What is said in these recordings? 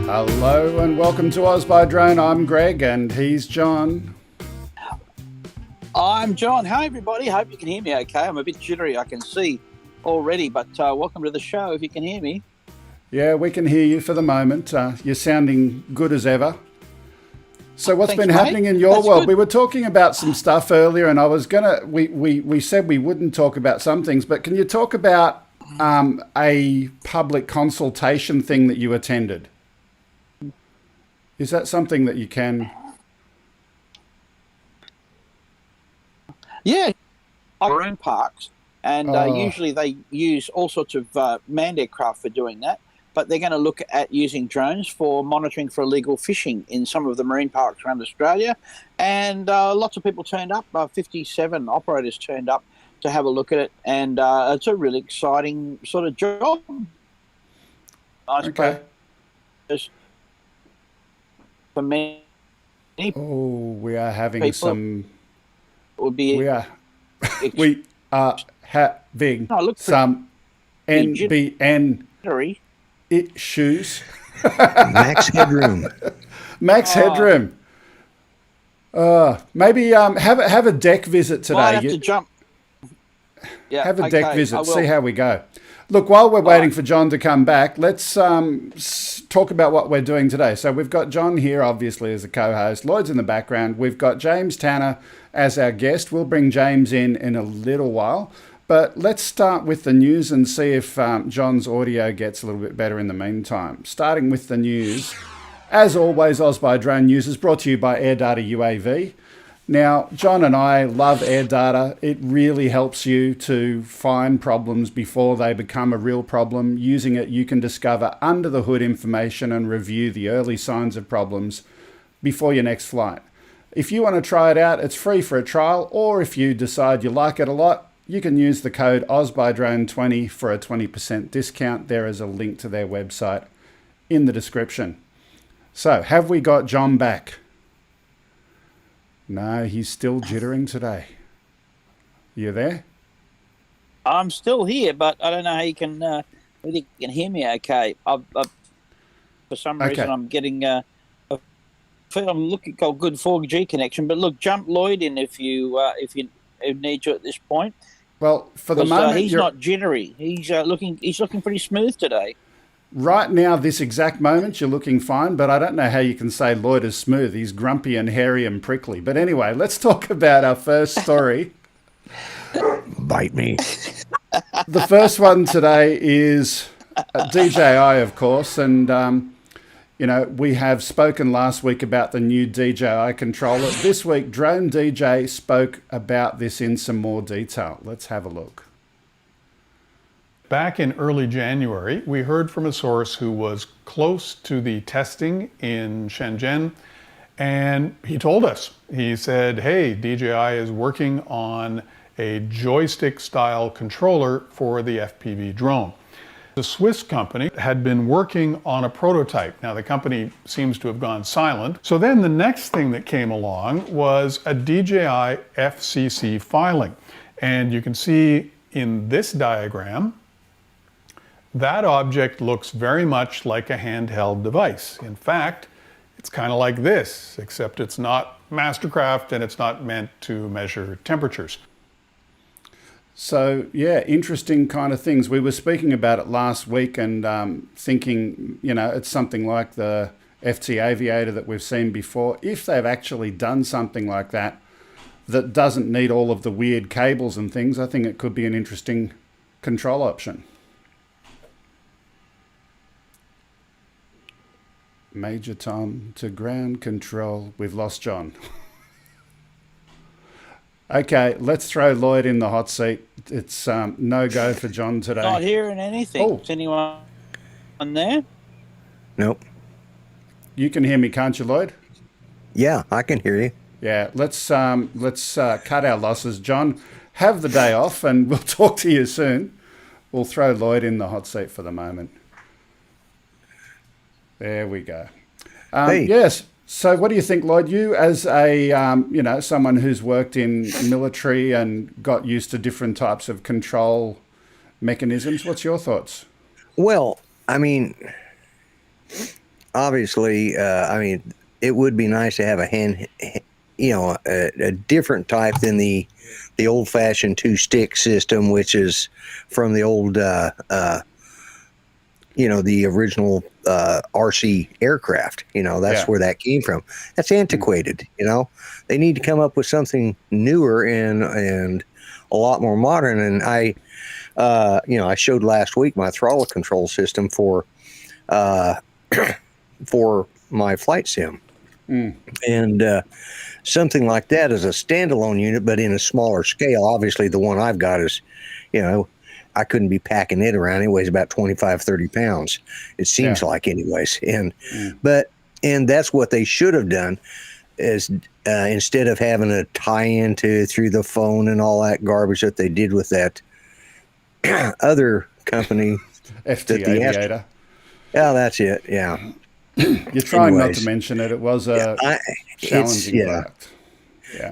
Hello and welcome to OzByDrone. I'm Greg and he's John. I'm John. Hi, everybody. Hope you can hear me okay. I'm a bit jittery, I can see already, but welcome to the show if you can hear me. Yeah, we can hear you for the moment. You're sounding good as ever. So what's Thanks, been happening mate. in your That's world? good. We were talking about some stuff earlier and I was we said we wouldn't talk about some things, but can you talk about a public consultation thing that you attended? Is that something that you can? Yeah, our own parks, and usually they use all sorts of manned aircraft for doing that, but they're going to look at using drones for monitoring for illegal fishing in some of the marine parks around Australia, and lots of people turned up. 57 operators turned up to have a look at it, and it's a really exciting sort of job, I suppose. Okay. For many Oh, we are having people, some. it would be We are having some NBN jittery. issues. Max headroom. Max headroom. Maybe have a deck visit today. Well, I have to jump. Yeah, have a okay, deck visit. I will. See how we go. Look, while we're waiting for John to come back, let's talk about what we're doing today. So we've got John here, obviously, as a co-host. Lloyd's in the background. We've got James Tanner as our guest. We'll bring James in a little while. But let's start with the news and see if John's audio gets a little bit better in the meantime. Starting with the news. As always, OzByDrone News is brought to you by AirData UAV. Now, John and I love AirData. It really helps you to find problems before they become a real problem. Using it, you can discover under the hood information and review the early signs of problems before your next flight. If you want to try it out, it's free for a trial, or if you decide you like it a lot, you can use the code OzByDrone20 for a 20% discount. There is a link to their website in the description. So, have we got John back? No, he's still jittering today. You there? I'm still here, but I don't know how you can whether you can hear me okay. For some reason, I'm getting I'm looking for a good 4G connection. But look, jump Lloyd in if you need to at this point. Well, for the moment, he's not jittery. He's looking pretty smooth today. Right now, this exact moment, you're looking fine, but I don't know how you can say Lloyd is smooth. He's grumpy and hairy and prickly. But anyway, let's talk about our first story. Bite me. The first one today is DJI, of course, and we have spoken last week about the new DJI Controller. This week, Drone DJ spoke about this in some more detail. Let's have a look. Back in early January, we heard from a source who was close to the testing in Shenzhen, and he told us. He said, hey, DJI is working on a joystick-style controller for the FPV drone. The Swiss company had been working on a prototype. Now, the company seems to have gone silent. So then the next thing that came along was a DJI FCC filing. And you can see in this diagram, that object looks very much like a handheld device. In fact, it's kind of like this, except it's not Mastercraft and it's not meant to measure temperatures. So, yeah, interesting kind of things. We were speaking about it last week and thinking, it's something like the FT Aviator that we've seen before. If they've actually done something like that doesn't need all of the weird cables and things, I think it could be an interesting control option. Major Tom to ground control. We've lost John. Okay, let's throw Lloyd in the hot seat. It's no go for John today. Not hearing anything. Oh. Is anyone on there? Nope. You can hear me, can't you, Lloyd? Yeah, I can hear you. Yeah, let's cut our losses. John, have the day off and we'll talk to you soon. We'll throw Lloyd in the hot seat for the moment. There we go. Hey. Yes. So what do you think, Lloyd? You as a, someone who's worked in military and got used to different types of control mechanisms, what's your thoughts? Well, I mean, obviously, I mean, it would be nice to have a different type than the old-fashioned two-stick system, which is from the old, the original RC aircraft. That's where that came from. That's antiquated. They need to come up with something newer and a lot more modern. And I showed last week my throttle control system for my flight sim. And something like that is a standalone unit, but in a smaller scale. Obviously, the one I've got is, I couldn't be packing it around. It weighs about 25, 30 pounds. It seems like anyways. And that's what they should have done is instead of having to tie into through the phone and all that garbage that they did with that other company. FT Aviator. Yeah, that's it. Yeah. You're trying not to mention it. It was a challenging product.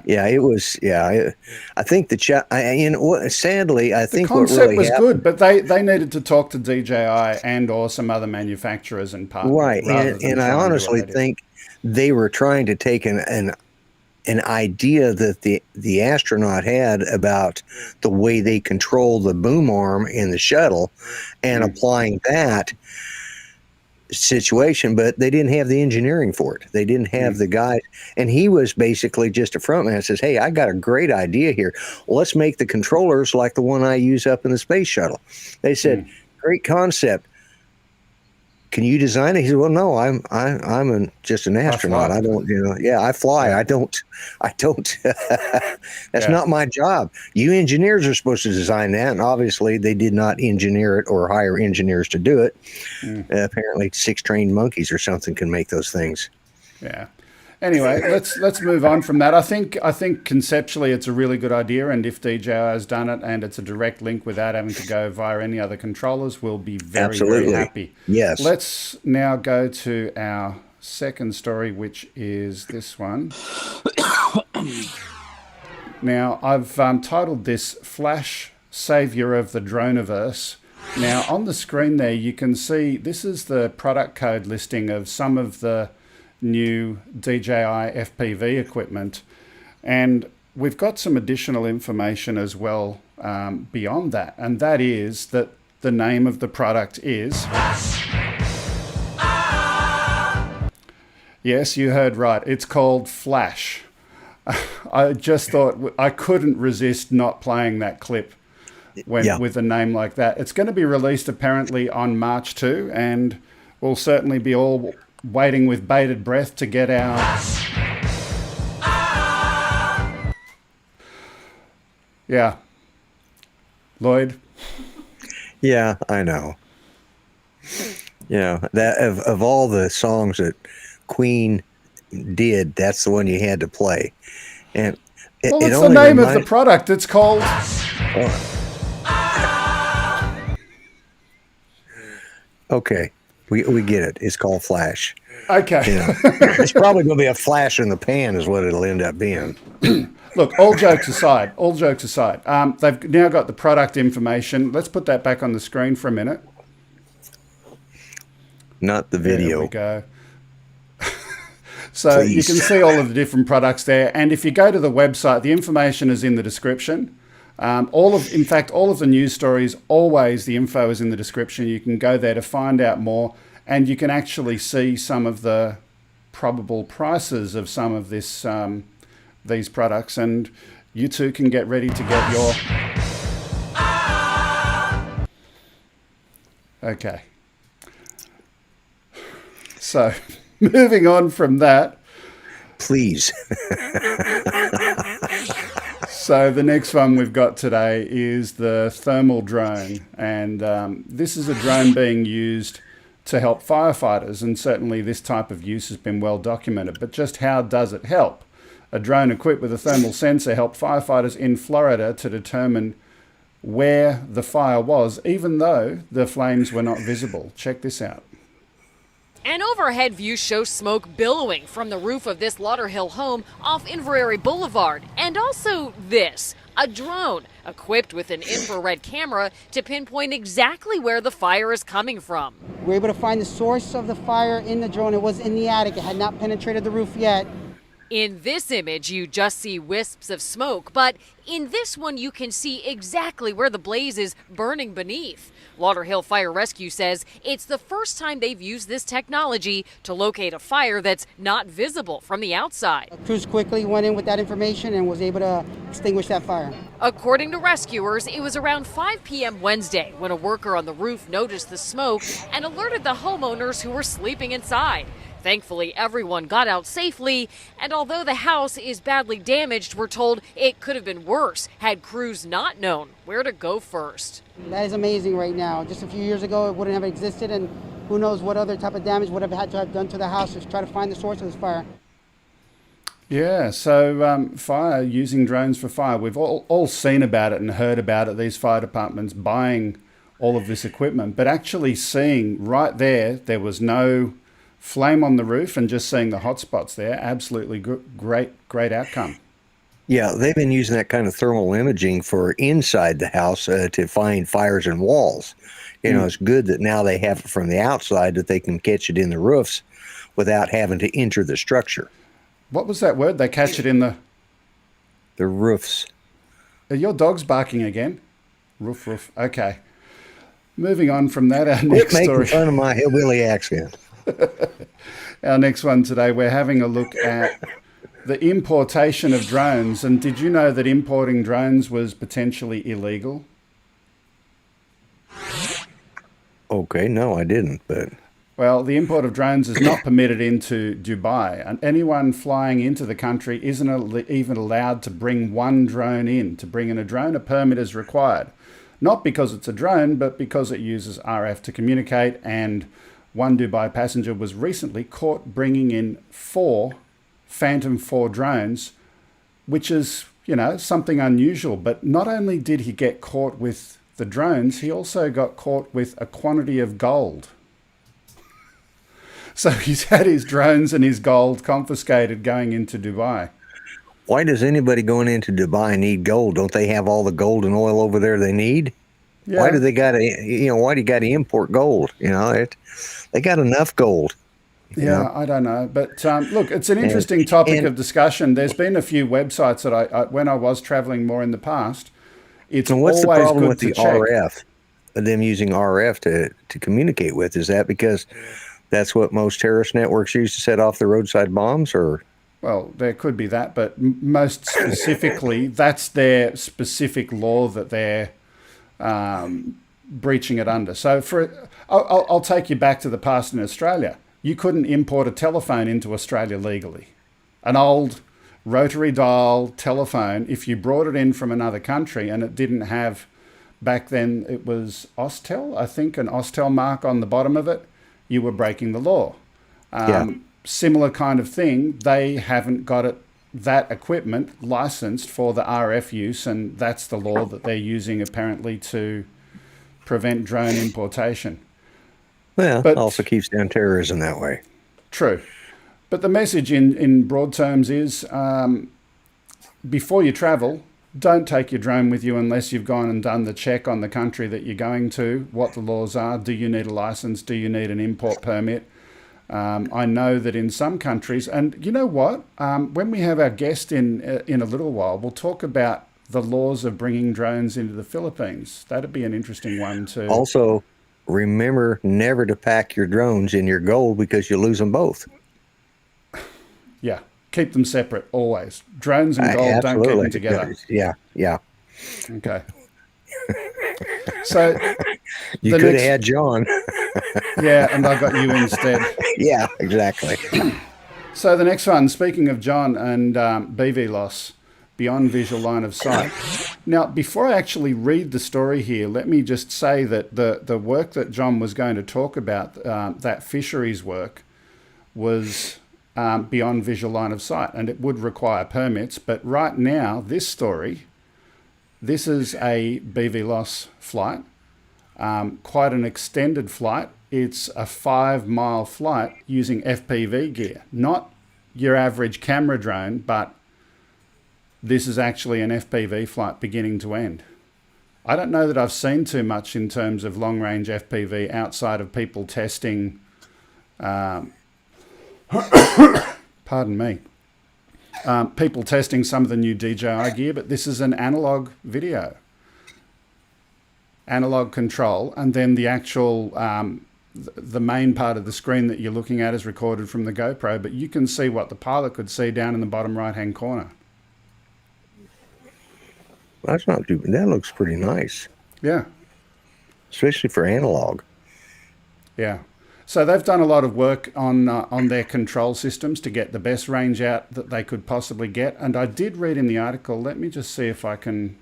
Yeah, it was. Yeah, I think sadly, I think the concept what really was happened, good, but they needed to talk to DJI and or some other manufacturers and partners. Right, and I honestly think they were trying to take an idea that the astronaut had about the way they control the boom arm in the shuttle, and applying that situation, but they didn't have the engineering for it. They didn't have the guy, and he was basically just a front man. Says, "Hey, I got a great idea here. Let's make the controllers like the one I use up in the space shuttle." They said, "Great concept. Can you design it?" He said, "Well, no, I'm just an astronaut. I don't, I fly. I don't. That's not my job. You engineers are supposed to design that." And obviously they did not engineer it or hire engineers to do it. Apparently 6 trained monkeys or something can make those things. Yeah. Anyway, let's move on from that. I think conceptually it's a really good idea, and if DJI has done it and it's a direct link without having to go via any other controllers, we'll be very, very happy. Yes. Let's now go to our second story, which is this one. Now, I've titled this Flash Savior of the Droneverse. Now, on the screen there, you can see this is the product code listing of some of the new DJI FPV equipment, and we've got some additional information as well beyond that, and that is that the name of the product is yes, you heard right, it's called Flash. I just thought I couldn't resist not playing that clip with a name like that. It's going to be released apparently on March 2, and we'll certainly be all waiting with bated breath to get our Lloyd. Yeah, I know. That of all the songs that Queen did, that's the one you had to play. And it's the name of the product. It's called okay. We get it. It's called Flash. Okay. It's probably going to be a flash in the pan is what it'll end up being. Look, all jokes aside, they've now got the product information. Let's put that back on the screen for a minute. Not the video. There we go. So you can see all of the different products there. And if you go to the website, the information is in the description. All of the news stories, always the info is in the description. You can go there to find out more, and you can actually see some of the probable prices of some of these products, and you too can get ready to get your... Okay. So, moving on from that. Please. So the next one we've got today is the thermal drone, and this is a drone being used to help firefighters, and certainly this type of use has been well documented. But just how does it help? A drone equipped with a thermal sensor helped firefighters in Florida to determine where the fire was, even though the flames were not visible. Check this out. An overhead view shows smoke billowing from the roof of this Lauderhill home off Inverary Boulevard. And also this, a drone equipped with an infrared camera to pinpoint exactly where the fire is coming from. We were able to find the source of the fire in the drone. It was in the attic. It had not penetrated the roof yet. In this image, you just see wisps of smoke, but in this one, you can see exactly where the blaze is burning beneath. Lauderhill Fire Rescue says it's the first time they've used this technology to locate a fire that's not visible from the outside. Crews quickly went in with that information and was able to extinguish that fire. According to rescuers, it was around 5 p.m. Wednesday when a worker on the roof noticed the smoke and alerted the homeowners who were sleeping inside. Thankfully, everyone got out safely, and although the house is badly damaged, we're told it could have been worse had crews not known where to go first. That is amazing right now. Just a few years ago, it wouldn't have existed, and who knows what other type of damage would have had to have done to the house to try to find the source of this fire. Yeah, so fire, using drones for fire. We've all seen about it and heard about it, these fire departments buying all of this equipment, but actually seeing right there was no flame on the roof and just seeing the hot spots there, absolutely great outcome. Yeah, they've been using that kind of thermal imaging for inside the house to find fires in walls. You know, it's good that now they have it from the outside that they can catch it in the roofs without having to enter the structure. What was that word? They catch it in the roofs. Are your dogs barking again? Roof. Okay. Moving on from that, our next story. Making fun of my hillbilly accent. Our next one today, we're having a look at the importation of drones. And did you know that importing drones was potentially illegal? Okay, no, I didn't, but... Well, the import of drones is not permitted into Dubai, and anyone flying into the country isn't even allowed to bring one drone in. To bring in a drone, a permit is required. Not because it's a drone, but because it uses RF to communicate, and one Dubai passenger was recently caught bringing in 4 Phantom 4 drones, which is, you know, something unusual. But not only did he get caught with the drones, he also got caught with a quantity of gold. So he's had his drones and his gold confiscated going into Dubai. Why does anybody going into Dubai need gold? Don't they have all the gold and oil over there they need? Yeah. Why do they got to, why do you got to import gold? They got enough gold. Yeah, I don't know. But look, it's an interesting topic of discussion. There's been a few websites that I when I was traveling more in the past, it's what's always the problem good with to the check. RF, them using RF to communicate with? Is that because that's what most terrorist networks use to set off the roadside bombs, or? Well, there could be that, but most specifically, that's their specific law that they're breaching it under. So I'll take you back to the past in Australia. You couldn't import a telephone into Australia legally. An old rotary dial telephone, if you brought it in from another country and it didn't have, back then it was Austel, I think, an Austel mark on the bottom of it, you were breaking the law. Similar kind of thing, they haven't got that equipment licensed for the RF use, and that's the law that they're using apparently to prevent drone importation. Well, but also keeps down terrorism that way. True. But the message in broad terms is, before you travel, don't take your drone with you unless you've gone and done the check on the country that you're going to, what the laws are. Do you need a license? Do you need an import permit? I know that in some countries, and you know what? When we have our guest in a little while, we'll talk about the laws of bringing drones into the Philippines. That'd be an interesting one too. Also, remember never to pack your drones in your gold because you lose them both. Yeah, keep them separate always. Drones and gold, don't keep them together. Yeah. Okay. So you could have had John. Yeah, and I got you instead. Yeah, exactly. So the next one, speaking of John and BV loss, beyond visual line of sight. Now, before I actually read the story here, let me just say that the work that John was going to talk about, that fisheries work, was beyond visual line of sight, and it would require permits. But right now, this story, this is a BV loss flight, quite an extended flight. it's a 5-mile flight using FPV gear, not your average camera drone, but this is actually an FPV flight beginning to end. I don't know that I've seen too much in terms of long-range FPV outside of people testing, pardon me, people testing some of the new DJI gear, but this is an analog video, analog control, and then the actual, the main part of the screen that you're looking at is recorded from the GoPro, but you can see what the pilot could see down in the bottom right-hand corner. That's not too bad. That looks pretty nice. Yeah. Especially for analog. Yeah. So they've done a lot of work on their control systems to get the best range out that they could possibly get. And I did read in the article, let me just see if I can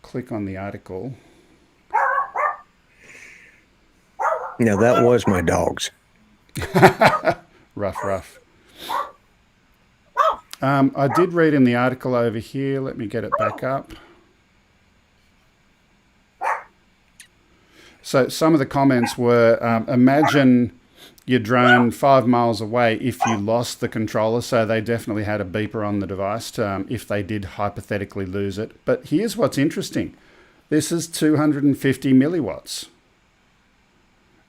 click on the article. Now, that was my dogs. Rough. I did read in the article over here. Let me get it back up. So some of the comments were, imagine your drone 5 miles away if you lost the controller. So they definitely had a beeper on the device if they did hypothetically lose it. But here's what's interesting. This is 250 milliwatts.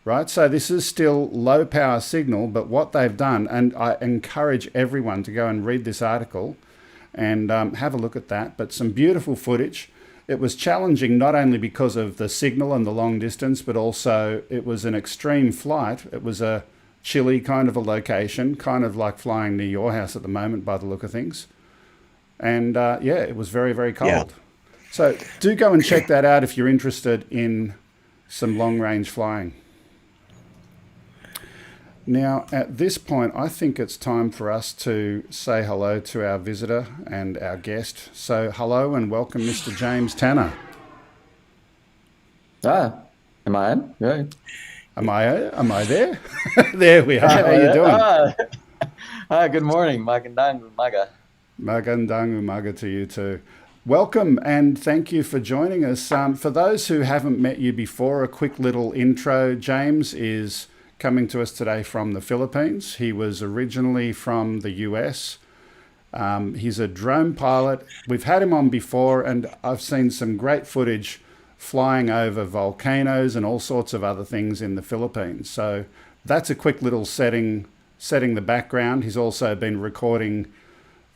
Right, so this is still low power signal, but what they've done, and I encourage everyone to go and read this article and have a look at that, but some beautiful footage. It was challenging not only because of the signal and the long distance, but also it was an extreme flight. It was a chilly kind of a location, kind of like flying near your house at the moment by the look of things. And yeah, it was very, very cold. Yeah. So do go and check that out if you're interested in some long range flying. Now, at this point, I think it's time for us to say hello to our visitor and our guest. So, hello and welcome, Mr. James Tanner. Am I on? Yeah. Am I there? There we are. How are you doing? Hi, good morning. Magandang umaga. Magandang umaga to you too. Welcome and thank you for joining us. For those who haven't met you before, a quick little intro. James is coming to us today from the Philippines. He was originally from the US. He's a drone pilot. We've had him on before, and I've seen some great footage flying over volcanoes and all sorts of other things in the Philippines. So that's a quick little setting the background. He's also been recording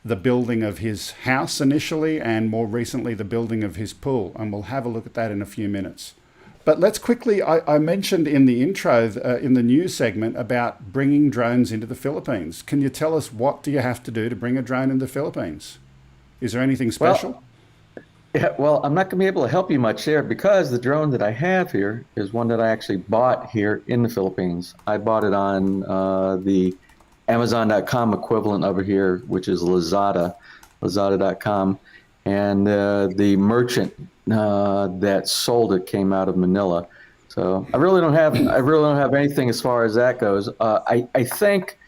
the building of his house initially, and more recently the building of his pool, and we'll have a look at that in a few minutes. But let's quickly, I mentioned in the intro, in the news segment, about bringing drones into the Philippines. Can you tell us what do you have to do to bring a drone into the Philippines? Is there anything special? Well, I'm not going to be able to help you much there because the drone that I have here is one that I actually bought here in the Philippines. I bought it on the Amazon.com equivalent over here, which is Lazada.com. And the merchant that sold it came out of Manila, so I really don't have anything as far as that goes. I think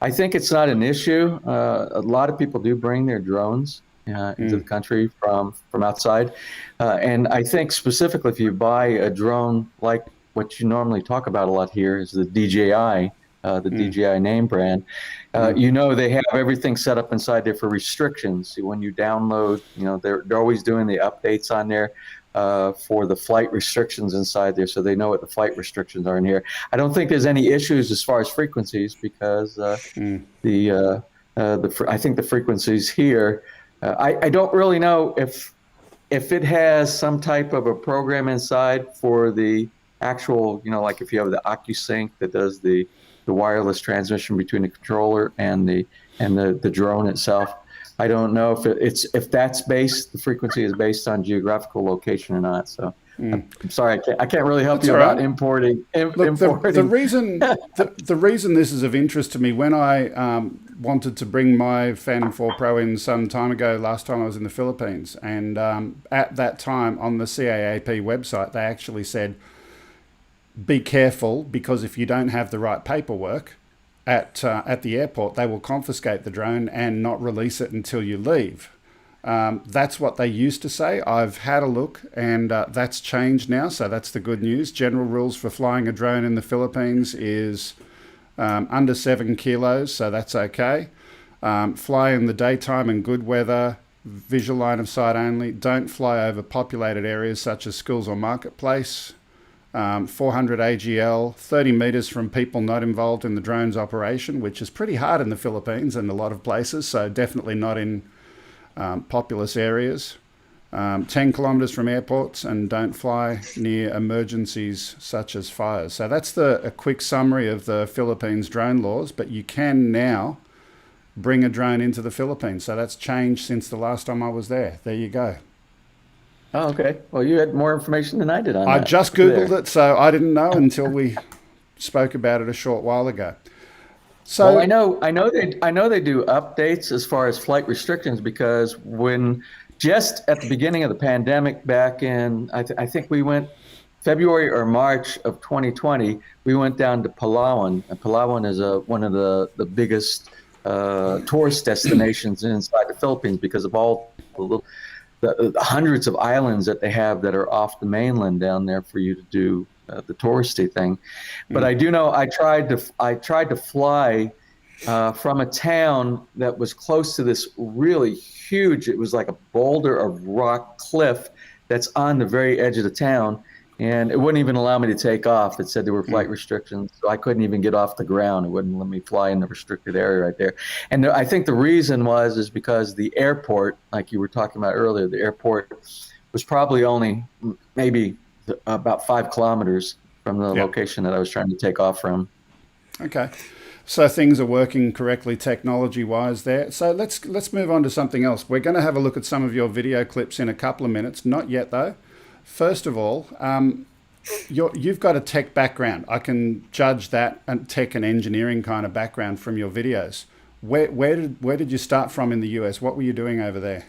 it's not an issue. A lot of people do bring their drones into the country from outside, and I think specifically if you buy a drone like what you normally talk about a lot here is the DJI. DJI name brand, they have everything set up inside there for restrictions. When you download, they're always doing the updates on there for the flight restrictions inside there, so they know what the flight restrictions are in here. I don't think there's any issues as far as frequencies because I think the frequencies here. I don't really know if it has some type of a program inside for the actual, like if you have the OcuSync that does the wireless transmission between the controller and the drone itself. I don't know if that's the frequency is based on geographical location or not. So I'm sorry, I can't really help you about importing. The reason this is of interest to me, when I wanted to bring my Phantom 4 Pro in some time ago, last time I was in the Philippines, and at that time on the CAAP website, they actually said, be careful, because if you don't have the right paperwork at the airport, they will confiscate the drone and not release it until you leave. That's what they used to say. I've had a look, and that's changed now, so that's the good news. General rules for flying a drone in the Philippines is under 7 kilos, so that's okay. Fly in the daytime and good weather, visual line of sight only. Don't fly over populated areas such as schools or marketplace. 400 AGL, 30 meters from people not involved in the drone's operation, which is pretty hard in the Philippines and a lot of places, so definitely not in populous areas. 10 kilometers from airports, and don't fly near emergencies such as fires. So that's a quick summary of the Philippines drone laws, but you can now bring a drone into the Philippines. So that's changed since the last time I was there. There you go. Oh, okay. Well, you had more information than I did on that. I just Googled it, so I didn't know until we spoke about it a short while ago. So well, I know they do updates as far as flight restrictions, because when just at the beginning of the pandemic back in, I think we went February or March of 2020, we went down to Palawan. And Palawan is one of the biggest tourist destinations inside the Philippines because of all the hundreds of islands that they have that are off the mainland down there for you to do the touristy thing. But I do know I tried to fly from a town that was close to this really huge, it was like a boulder of rock cliff that's on the very edge of the town, and it wouldn't even allow me to take off. It said there were flight restrictions, so I couldn't even get off the ground. It wouldn't let me fly in the restricted area right there. And I think the reason is because the airport, like you were talking about earlier, the airport was probably only maybe about 5 kilometers from the location that I was trying to take off from. Okay. So things are working correctly technology-wise there. So let's move on to something else. We're going to have a look at some of your video clips in a couple of minutes. Not yet, though. First of all, you've got a tech background. I can judge that, and tech and engineering kind of background from your videos. Where did you start from in the US? What were you doing over there?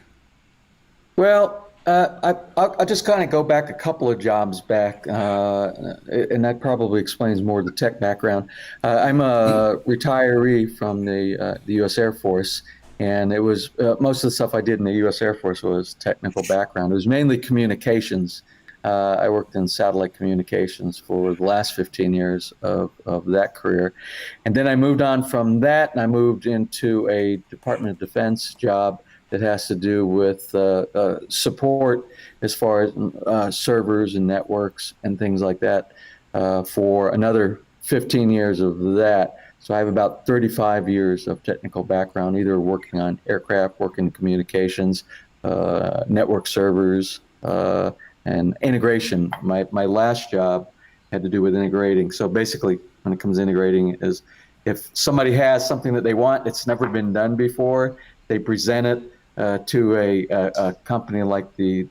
Well, I'll just kind of go back a couple of jobs back, and that probably explains more of the tech background. I'm a retiree from the U.S. Air Force, and it was most of the stuff I did in the U.S. Air Force was technical background. It was mainly communications. I worked in satellite communications for the last 15 years of that career. And then I moved on from that, and I moved into a Department of Defense job that has to do with support as far as servers and networks and things like that for another 15 years of that. So I have about 35 years of technical background, either working on aircraft, working in communications, network servers, and integration. My last job had to do with integrating. So basically, when it comes to integrating, is if somebody has something that they want, it's never been done before, they present it to a company like the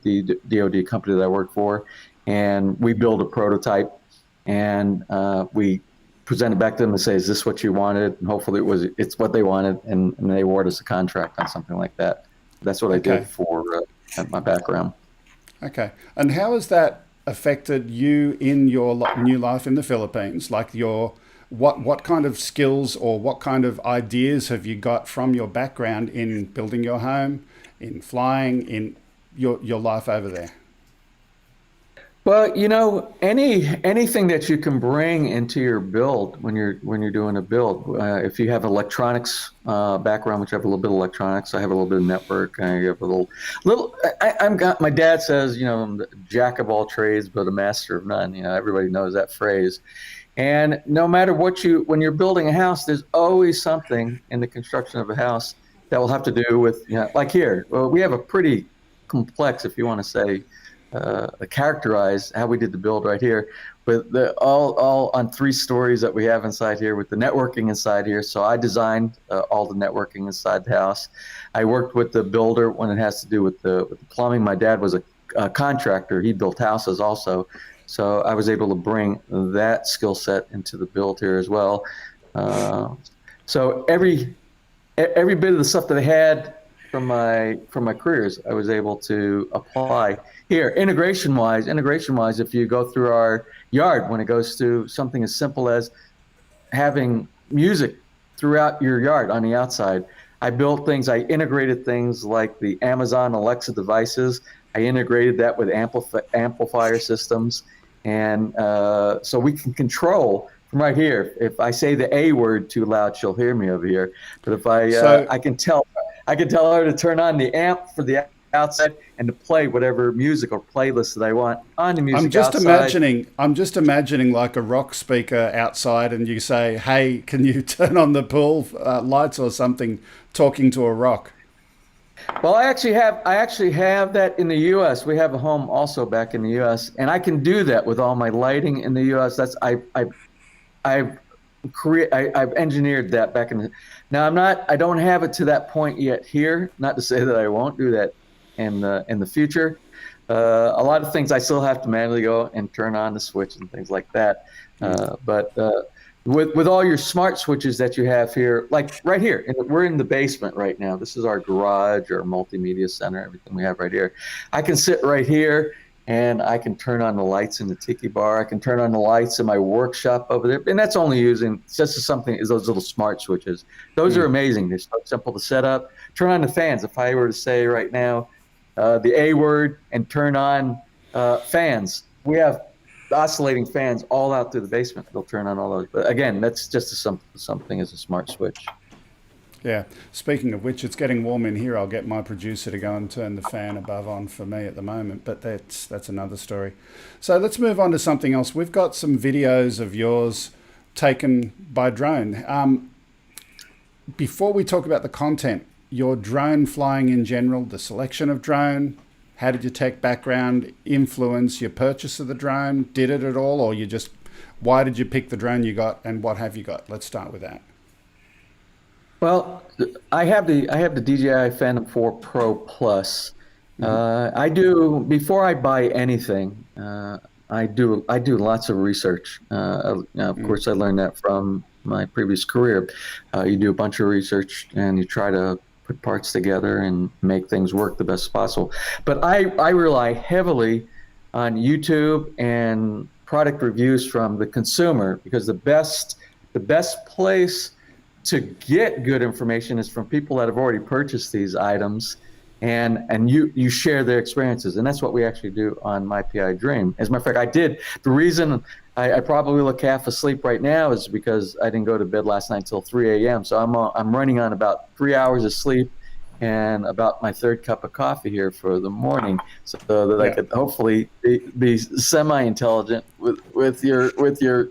DoD company that I work for, and we build a prototype, and we present it back to them and say, is this what you wanted? And hopefully it's what they wanted, and they award us a contract on something like that. That's what I did for my background. Okay. And how has that affected you in your new life in the Philippines? Like what kind of skills or what kind of ideas have you got from your background in building your home, in flying, in your life over there? Well, anything that you can bring into your build when you're doing a build. If you have electronics background, which I have a little bit of electronics, I have a little bit of network. I have a little. My dad says, I'm the jack of all trades, but a master of none. Everybody knows that phrase. And no matter when you're building a house, there's always something in the construction of a house that will have to do with, like here. Well, we have a pretty complex, if you want to say, characterize how we did the build right here, but all on 3 stories that we have inside here with the networking inside here. So I designed all the networking inside the house. I worked with the builder when it has to do with the plumbing. My dad was a contractor. He built houses also. So I was able to bring that skill set into the build here as well. So every bit of the stuff that I had from my careers, I was able to apply here. Integration wise, if you go through our yard, when it goes to something as simple as having music throughout your yard on the outside, I built things. I integrated things like the Amazon Alexa devices. I integrated that with amplifier systems, and so we can control from right here. If I say the A word too loud, she'll hear me over here. But if I can tell her to turn on the amp for the outside and to play whatever music or playlist that I want on the music outside. I'm just imagining like a rock speaker outside, and you say, "Hey, can you turn on the pool lights or something?" Talking to a rock. Well, I actually have that in the U.S. We have a home also back in the U.S., and I can do that with all my lighting in the U.S. I've engineered that back in the. Now I don't have it to that point yet here. Not to say that I won't do that in the future. A lot of things I still have to manually go and turn on the switch and things like that. But with all your smart switches that you have here, like right here, we're in the basement right now. This is our garage, our multimedia center, everything we have right here. I can sit right here and I can turn on the lights in the tiki bar. I can turn on the lights in my workshop over there. And that's only using just something is those little smart switches. Those are amazing. They're so simple to set up. Turn on the fans. If I were to say right now, the A word and turn on fans. We have oscillating fans all out through the basement. They'll turn on all those. But again, that's just something as a smart switch. Yeah. Speaking of which, it's getting warm in here. I'll get my producer to go and turn the fan above on for me at the moment, but that's another story. So let's move on to something else. We've got some videos of yours taken by drone. Before we talk about the content, your drone flying in general, the selection of drone, how did your tech background influence your purchase of the drone? Did it at all, or why did you pick the drone you got, and what have you got? Let's start with that. Well, I have the DJI Phantom 4 Pro Plus. I do, before I buy anything, I do lots of research. Of course, I learned that from my previous career. You do a bunch of research and you try to put parts together and make things work the best possible. But I rely heavily on YouTube and product reviews from the consumer, because the best place to get good information is from people that have already purchased these items, and you share their experiences. And that's what we actually do on MyPiDream. As a matter of fact, the reason I probably look half asleep right now is because I didn't go to bed last night until 3 a.m. So I'm running on about 3 hours of sleep and about my third cup of coffee here for the morning, so that I could hopefully be semi-intelligent with your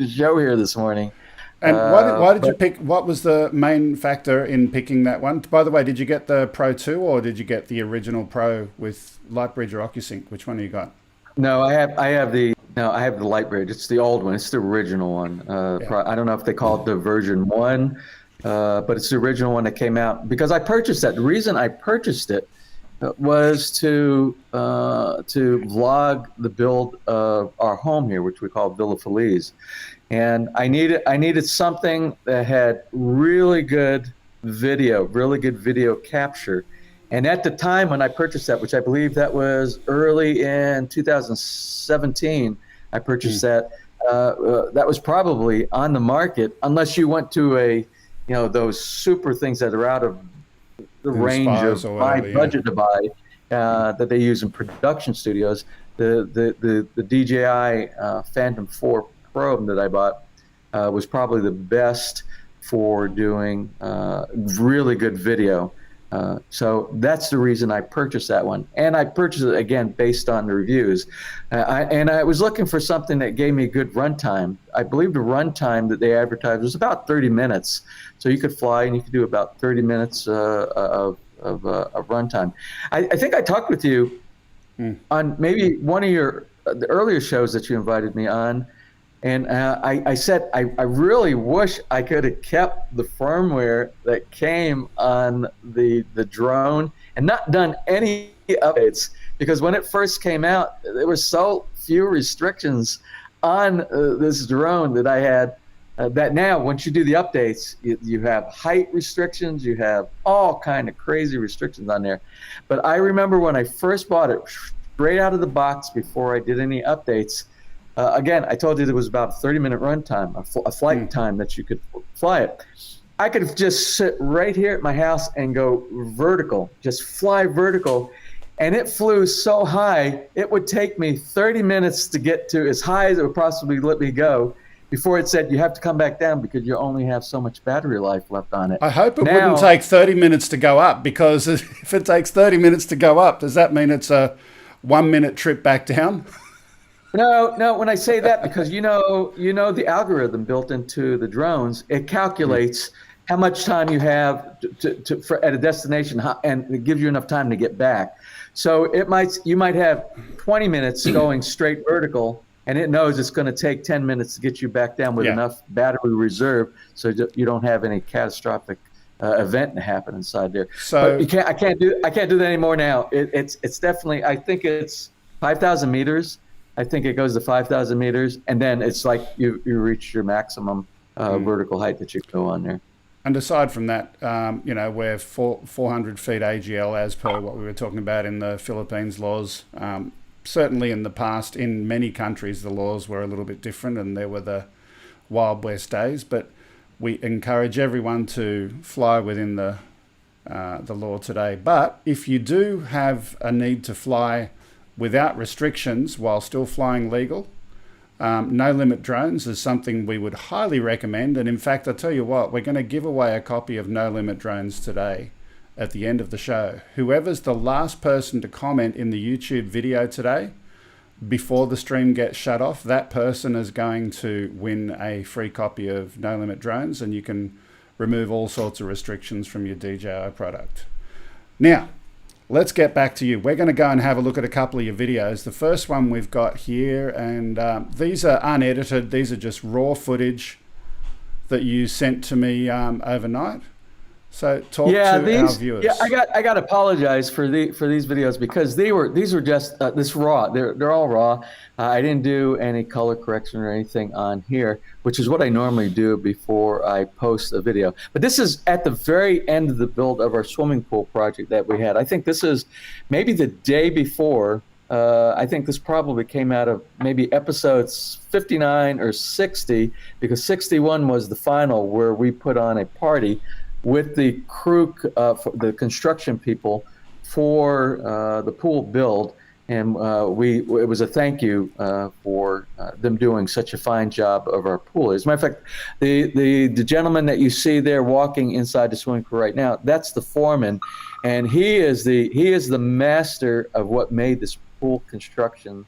show here this morning. And why did you pick? What was the main factor in picking that one? By the way, did you get the Pro 2 or did you get the original Pro with Lightbridge or OcuSync? Which one have you got? No, I have the Lightbridge. It's the old one. It's the original one. I don't know if they call it the version 1, but it's the original one that came out, because I purchased that. The reason I purchased it was to vlog the build of our home here, which we call Villa Feliz. And I needed something that had really good video capture. And at the time when I purchased that, which I believe that was early in 2017, I purchased that. That was probably on the market, unless you went to those super things that are out of the range of my budget to buy, that they use in production studios. The DJI Phantom 4 Pro that I bought was probably the best for doing really good video. So that's the reason I purchased that one. And I purchased it, again, based on the reviews. And I was looking for something that gave me good runtime. I believe the runtime that they advertised was about 30 minutes. So you could fly and you could do about 30 minutes of runtime. I think I talked with you on maybe one of the earlier shows that you invited me on. And I said, I really wish I could have kept the firmware that came on the drone and not done any updates, because when it first came out, there were so few restrictions on this drone that I had, that now once you do the updates, you have height restrictions, you have all kind of crazy restrictions on there. But I remember when I first bought it, straight out of the box before I did any updates, again, I told you there was about a 30-minute run time, a flight time that you could fly it. I could just sit right here at my house and go vertical, just fly vertical. And it flew so high, it would take me 30 minutes to get to as high as it would possibly let me go before it said you have to come back down because you only have so much battery life left on it. I hope it wouldn't take 30 minutes to go up, because if it takes 30 minutes to go up, does that mean it's a 1 minute trip back down? No, when I say that, because you know the algorithm built into the drones, it calculates how much time you have at a destination, and it gives you enough time to get back. So you might have 20 minutes going straight vertical, and it knows it's going to take 10 minutes to get you back down with enough battery reserve, so you don't have any catastrophic event to happen inside there. So but I can't do that anymore now. It's definitely, I think it's 5,000 meters. I think it goes to 5,000 meters, and then it's like you reach your maximum vertical height that you can go on there. And aside from that, we're 400 feet AGL as per what we were talking about in the Philippines laws. Certainly in the past, in many countries, the laws were a little bit different, and there were the Wild West days. But we encourage everyone to fly within the law today. But if you do have a need to fly without restrictions while still flying legal, no limit drones is something we would highly recommend. And in fact, I'll tell you what, we're going to give away a copy of No Limit Drones today at the end of the show. Whoever's the last person to comment in the YouTube video today before the stream gets shut off, that person is going to win a free copy of No Limit Drones, and you can remove all sorts of restrictions from your DJI product. Now, let's get back to you. We're going to go and have a look at a couple of your videos. The first one we've got here, and these are unedited. These are just raw footage that you sent to me overnight. So talk to our viewers. Yeah, I got to apologize for these videos, because these were just this raw. They're all raw. I didn't do any color correction or anything on here, which is what I normally do before I post a video. But this is at the very end of the build of our swimming pool project that we had. I think this is maybe the day before. I think this probably came out of maybe episodes 59 or 60, because 61 was the final where we put on a party with the crew, the construction people for the pool build. And it was a thank you for them doing such a fine job of our pool. As a matter of fact, the gentleman that you see there walking inside the swimming pool right now, that's the foreman, and he is the master of what made this pool construction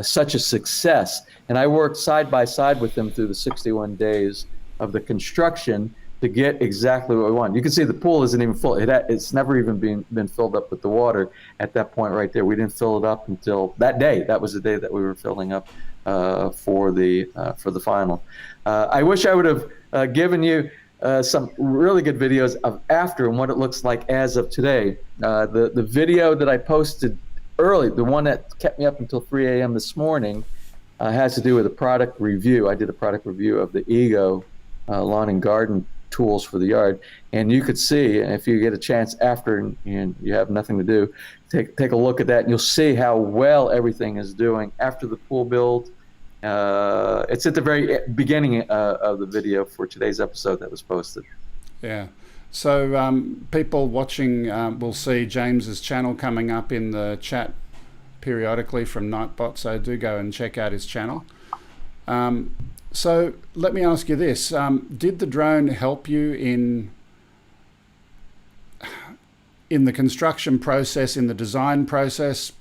such a success. And I worked side by side with him through the 61 days of the construction to get exactly what we want. You can see the pool isn't even full. It's never even been filled up with the water at that point right there. We didn't fill it up until that day. That was the day that we were filling up for the final. I wish I would have given you some really good videos of after and what it looks like as of today. The video that I posted early, the one that kept me up until 3 a.m. this morning, has to do with a product review. I did a product review of the Ego lawn and garden tools for the yard, and you could see, if you get a chance after and you have nothing to do, take a look at that, and you'll see how well everything is doing after the pool build. It's at the very beginning of the video for today's episode that was posted. Yeah. So people watching will see James's channel coming up in the chat periodically from Nightbot, so do go and check out his channel. So let me ask you this. Did the drone help you in the construction process, in the design process,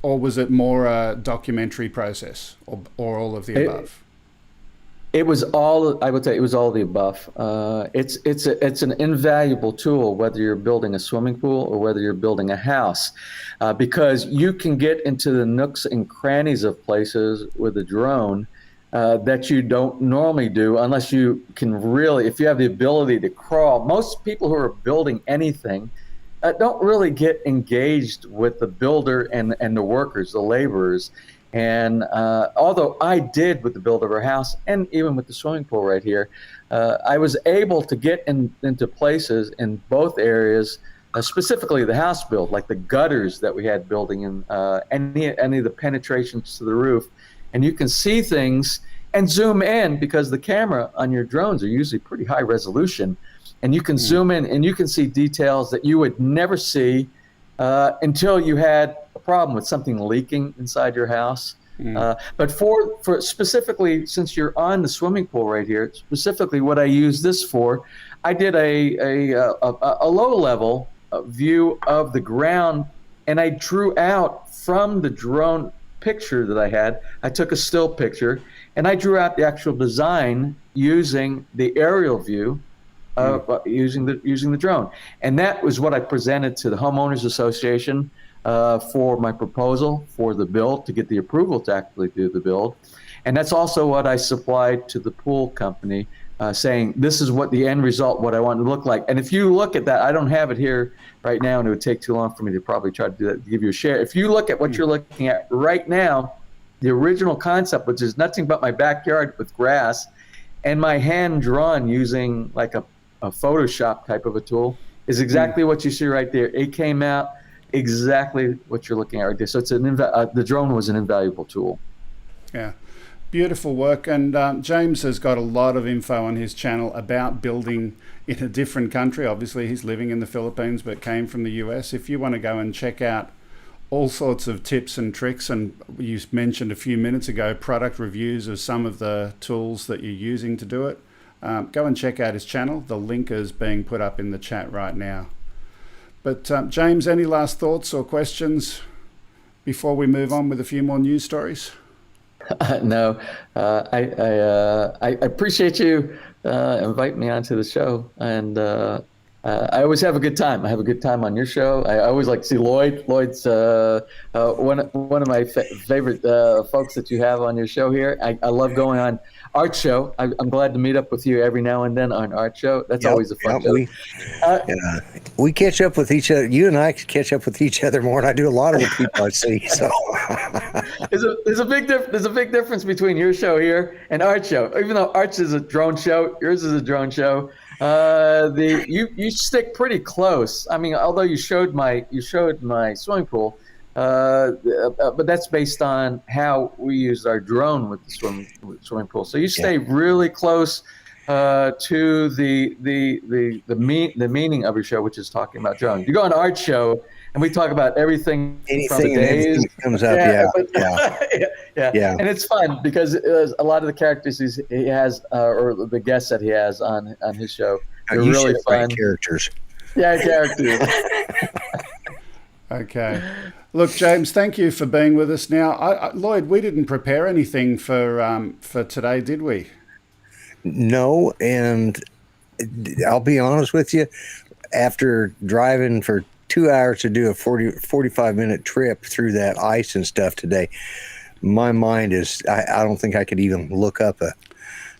or was it more a documentary process, or all of the above? It was all, I would say it was all of the above. It's an invaluable tool, whether you're building a swimming pool or whether you're building a house, because you can get into the nooks and crannies of places with a drone that you don't normally do unless you can really, if you have the ability to crawl. Most people who are building anything don't really get engaged with the builder and the workers, the laborers. And although I did with the build of our house and even with the swimming pool right here, I was able to get into places in both areas, specifically the house build, like the gutters that we had building in any of the penetrations to the roof. And you can see things and zoom in, because the camera on your drones are usually pretty high resolution, and you can zoom in and you can see details that you would never see until you had a problem with something leaking inside your house. But for specifically, since you're on the swimming pool right here, specifically what I use this for, I did a low level view of the ground, and I drew out from the drone picture that I had. I took a still picture and I drew out the actual design using the aerial view, using the drone, and that was what I presented to the Homeowners Association for my proposal for the build, to get the approval to actually do the build. And that's also what I supplied to the pool company, saying this is what the end result, what I want it to look like. And if you look at that, I don't have it here right now, and it would take too long for me to probably try to do that, to give you a share. If you look at what you're looking at right now, the original concept, which is nothing but my backyard with grass and my hand drawn using like a Photoshop type of a tool, is exactly what you see right there. It came out exactly what you're looking at right there. So it's the drone was an invaluable tool. Yeah, beautiful work. And James has got a lot of info on his channel about building in a different country. Obviously, he's living in the Philippines, but came from the US. If you want to go and check out all sorts of tips and tricks, and you mentioned a few minutes ago product reviews of some of the tools that you're using to do it, go and check out his channel. The link is being put up in the chat right now. But James, any last thoughts or questions before we move on with a few more news stories? No, I appreciate you inviting me onto the show, and I always have a good time. I have a good time on your show. I always like to see Lloyd. Lloyd's one of my favorite folks that you have on your show here. I love going on Art Show. I'm glad to meet up with you every now and then on Art Show. That's always a fun show. We catch up with each other. You and I catch up with each other more than I do a lot of the people I see. So there's a big difference between your show here and Art Show. Even though Art's is a drone show, yours is a drone show. You stick pretty close. I mean, although you showed my swimming pool, but that's based on how we used our drone with the swimming pool. So you stay really close to the meaning of your show, which is talking about drones. You go on the Art Show, and we talk about anything from the days. Comes up, yeah. And it's fun because a lot of the characters he has, or the guests that he has on his show, they're really fun characters. Yeah, characters. Okay. Look, James, thank you for being with us. Now, Lloyd, we didn't prepare anything for today, did we? No, and I'll be honest with you, after driving for 2 hours to do a 45-minute trip through that ice and stuff today, my mind is, I don't think I could even look up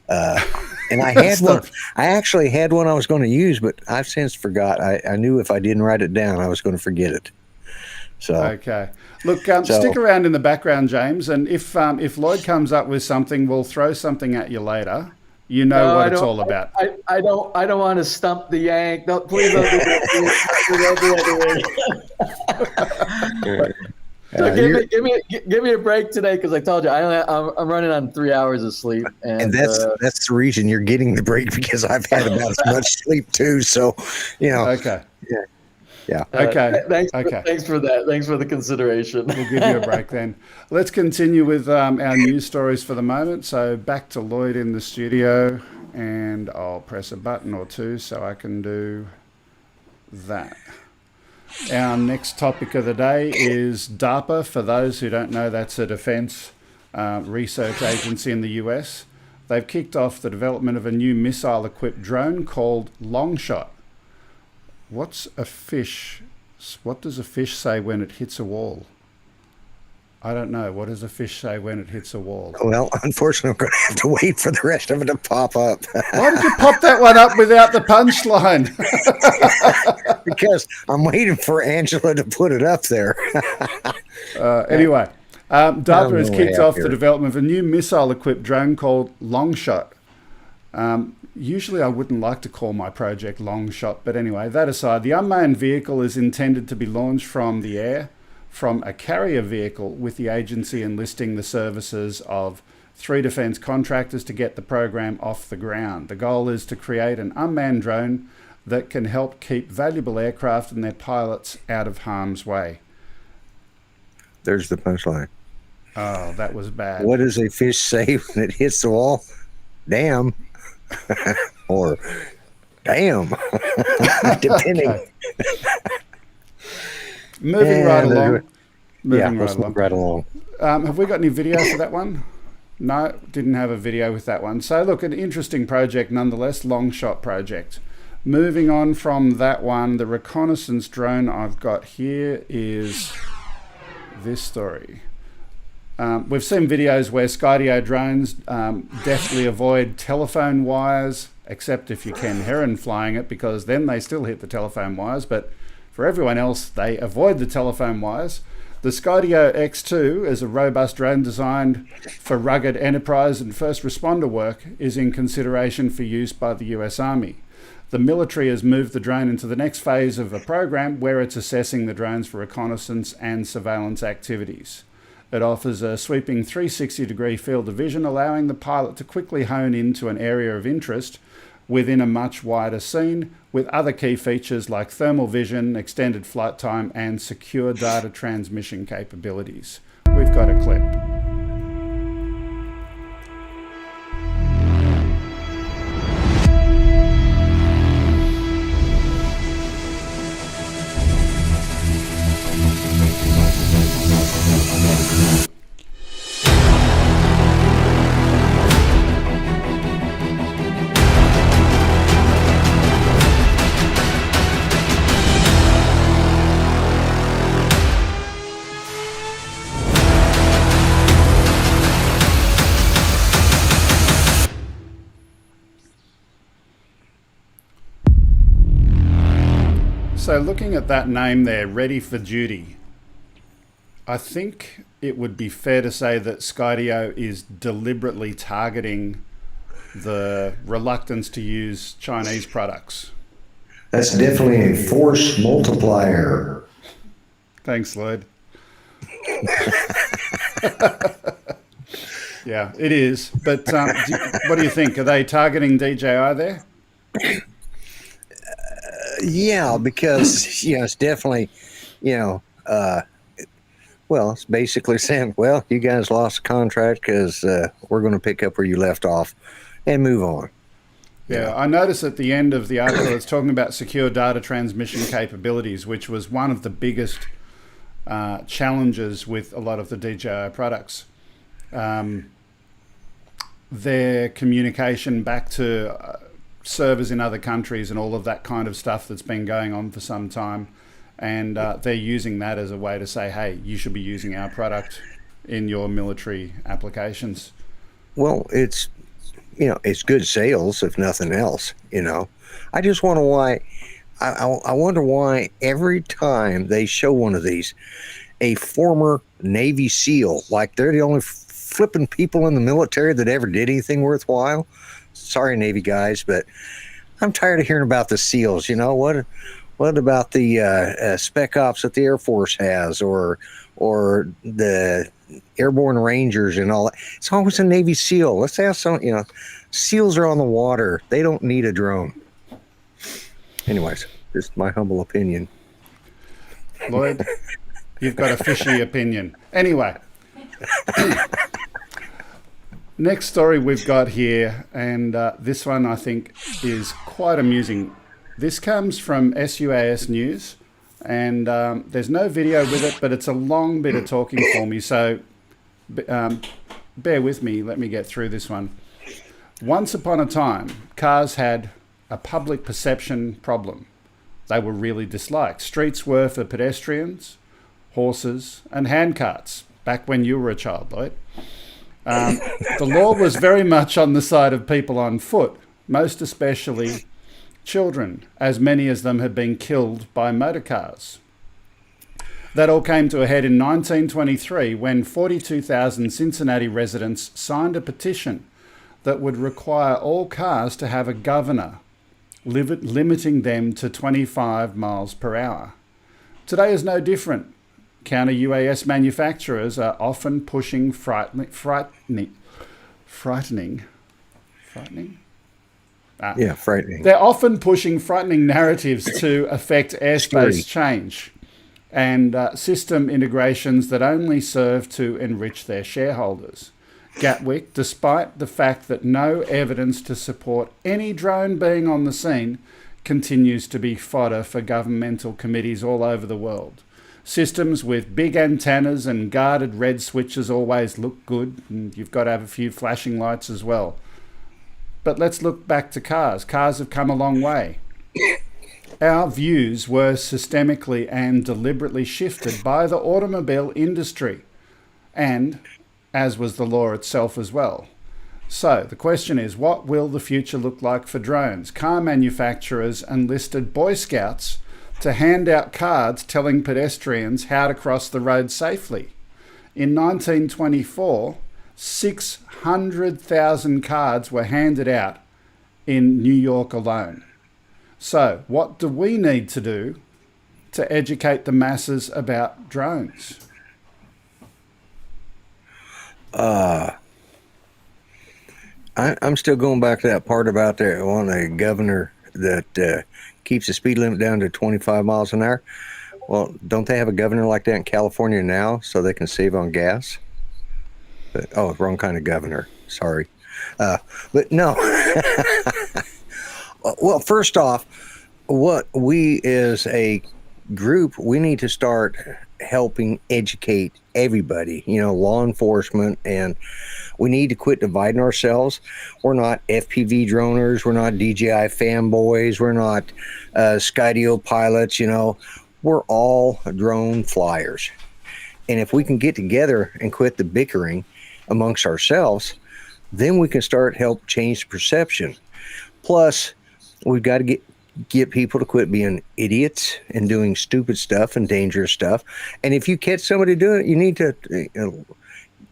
and I had one. I actually had one I was going to use, but I've since forgot. I knew if I didn't write it down, I was going to forget it. So okay. Look, stick around in the background, James, and if Lloyd comes up with something, we'll throw something at you later. You know what it's all about. I don't want to stump the yank. No, please don't do that. So give me a break today, because I told you I'm running on 3 hours of sleep, and that's the reason you're getting the break, because I've had about as much sleep too. So, Okay. Yeah. Okay. Thanks for that. Thanks for the consideration. We'll give you a break then. Let's continue with our news stories for the moment. So back to Lloyd in the studio, and I'll press a button or two so I can do that. Our next topic of the day is DARPA. For those who don't know, that's a defense research agency in the US. They've kicked off the development of a new missile-equipped drone called Longshot. What's a fish? What does a fish say when it hits a wall? I don't know. What does a fish say when it hits a wall? Well, unfortunately, I'm going to have to wait for the rest of it to pop up. Why did you pop that one up without the punchline? Because I'm waiting for Angela to put it up there. Anyway, DARPA has kicked off the development of a new missile-equipped drone called Longshot. Usually I wouldn't like to call my project Longshot, but anyway, that aside, the unmanned vehicle is intended to be launched from the air from a carrier vehicle, with the agency enlisting the services of 3 defence contractors to get the program off the ground. The goal is to create an unmanned drone that can help keep valuable aircraft and their pilots out of harm's way. There's the punchline. Oh, that was bad. What does a fish say when it hits the wall? Damn. Or damn. Depending. Moving right along. Let's move right along. Have we got any video for that one? No, didn't have a video with that one. So look, an interesting project nonetheless, long shot project. Moving on from that one, the reconnaissance drone I've got here is this story. We've seen videos where Skydio drones deftly avoid telephone wires, except if you Ken Heron flying it, because then they still hit the telephone wires, but for everyone else, they avoid the telephone wires. The Skydio X2 is a robust drone designed for rugged enterprise and first responder work, is in consideration for use by the US Army. The military has moved the drone into the next phase of a program where it's assessing the drones for reconnaissance and surveillance activities. It offers a sweeping 360-degree field of vision, allowing the pilot to quickly hone into an area of interest within a much wider scene, with other key features like thermal vision, extended flight time, and secure data transmission capabilities. We've got a clip. So looking at that name there, Ready for Duty, I think it would be fair to say that Skydio is deliberately targeting the reluctance to use Chinese products. That's definitely a force multiplier. Thanks, Lloyd. Yeah, it is. But what do you think? Are they targeting DJI there? Yeah, because it's definitely, it's basically saying, well, you guys lost a contract because we're going to pick up where you left off and move on. Yeah, I noticed at the end of the article it's talking about secure data transmission capabilities, which was one of the biggest challenges with a lot of the DJI products. Their communication back to servers in other countries and all of that kind of stuff that's been going on for some time, and they're using that as a way to say, hey, you should be using our product in your military applications. Well, it's good sales if nothing else. I just wonder why. I wonder why every time they show one of these, a former Navy SEAL, like they're the only flipping people in the military that ever did anything worthwhile. Sorry, Navy guys, but I'm tired of hearing about the SEALs. What about the Spec Ops that the Air Force has, or the Airborne Rangers and all that? It's always a Navy SEAL. Let's have some. SEALs are on the water. They don't need a drone. Anyways, just my humble opinion. Lloyd, you've got a fishy opinion. Anyway. Next story we've got here, and this one I think is quite amusing. This comes from SUAS News, and there's no video with it, but it's a long bit of talking for me, so bear with me. Let me get through this one. Once upon a time, cars had a public perception problem. They were really disliked. Streets were for pedestrians, horses, and handcarts, back when you were a child, Lloyd. The law was very much on the side of people on foot, most especially children, as many as them had been killed by motor cars. That all came to a head in 1923 when 42,000 Cincinnati residents signed a petition that would require all cars to have a governor, limiting them to 25 miles per hour. Today is no different. Counter-UAS manufacturers are often pushing frightening frightening. Frightening? Yeah, frightening. They're often pushing frightening narratives to affect airspace change and system integrations that only serve to enrich their shareholders. Gatwick, despite the fact that no evidence to support any drone being on the scene, continues to be fodder for governmental committees all over the world. Systems with big antennas and guarded red switches always look good, and you've got to have a few flashing lights as well. But let's look back to cars. Cars have come a long way. Our views were systemically and deliberately shifted by the automobile industry, and as was the law itself as well. So the question is, what will the future look like for drones? Car manufacturers enlisted Boy Scouts to hand out cards telling pedestrians how to cross the road safely. In 1924, 600,000 cards were handed out in New York alone. So what do we need to do to educate the masses about drones? I'm still going back to that part about there on a governor that keeps the speed limit down to 25 miles an hour. Well, don't they have a governor like that in California now so they can save on gas? But, oh, wrong kind of governor. Sorry. But no. Well, first off, what we as a group, we need to start helping educate everybody, law enforcement, and we need to quit dividing ourselves. We're not FPV droners. We're not DJI fanboys. We're not Skydio pilots, We're all drone flyers. And if we can get together and quit the bickering amongst ourselves, then we can start help change the perception. Plus, we've got to get people to quit being idiots and doing stupid stuff and dangerous stuff. And if you catch somebody doing it,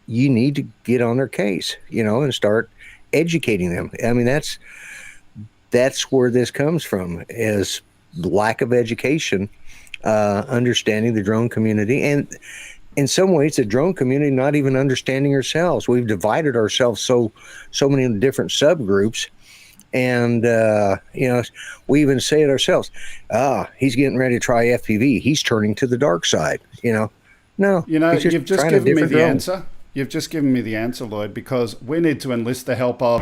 you need to get on their case, and start educating them. I mean, that's where this comes from, is lack of education, understanding the drone community, and in some ways the drone community not even understanding ourselves. We've divided ourselves so many different subgroups. And, we even say it ourselves. He's getting ready to try FPV. He's turning to the dark side, No. You've just given me the answer. You've just given me the answer, Lloyd, because we need to enlist the help of...